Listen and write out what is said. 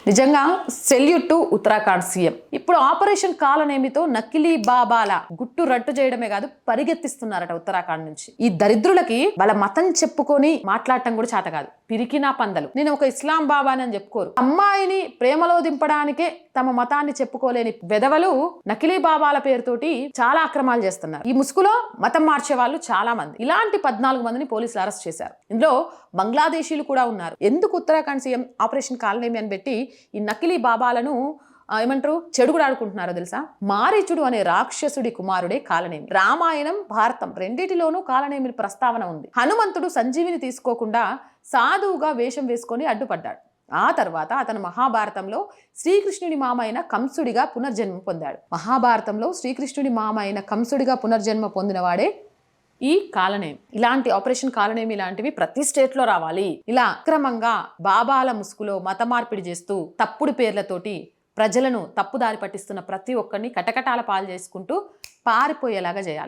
నిజంగా salute to Uttarakhand CM. ఇప్పుడు operation కాలనేమితో నకిలీ బాబాల గుట్టు రట్టు చేయడమే కాదు, పరిగెత్తిస్తున్నారట ఉత్తరాఖండ్ నుంచి. ఈ దరిద్రులకి వాళ్ళ మతం చెప్పుకొని మాట్లాడటం కూడా చేత కాదు. పిరికినా పందలు. నేను ఒక ఇస్లాం బాబాని అని చెప్పుకోరు. అమ్మాయిని ప్రేమలో దింపడానికే తమ మతాన్ని చెప్పుకోలేని వెధవలు నకిలీ బాబాల పేరుతోటి చాలా అక్రమాలు చేస్తున్నారు. ఈ ముసుగులో మతం మార్చే వాళ్ళు చాలా మంది. ఇలాంటి 14 మందిని పోలీసులు అరెస్ట్ చేశారు. ఇందులో బంగ్లాదేశీలు కూడా ఉన్నారు. ఎందుకు ఉత్తరాఖండ్ సీఎం ఆపరేషన్ కాలనేమి అని పెట్టి ఈ నకిలీ బాబాలను ఏమంటారు చెడుగుడు ఆడుకుంటున్నారో తెలుసా? మారీచుడు అనే రాక్షసుడి కుమారుడే కాలనేమి. రామాయణం, భారతం రెండిటిలోనూ కాలనేమి ప్రస్తావన ఉంది. హనుమంతుడు సంజీవిని తీసుకోకుండా సాధువుగా వేషం వేసుకొని అడ్డుపడ్డాడు. ఆ తర్వాత అతను మహాభారతంలో శ్రీకృష్ణుడి మామ అయిన కంసుడిగా పునర్జన్మ పొందాడు. మహాభారతంలో శ్రీకృష్ణుడి మామ అయిన కంసుడిగా పునర్జన్మ పొందినవాడే ఈ కాలనేమి. ఇలాంటి ఆపరేషన్ కాలనేమి ఇలాంటివి ప్రతి స్టేట్లో రావాలి. ఇలా అక్రమంగా బాబాల ముసుగులో మత మార్పిడి చేస్తూ తప్పుడు పేర్లతోటి ప్రజలను తప్పుదారి పట్టిస్తున్న ప్రతి ఒక్కరిని కటకటాల పాలు చేసుకుంటూ పారిపోయేలాగా చేయాలి.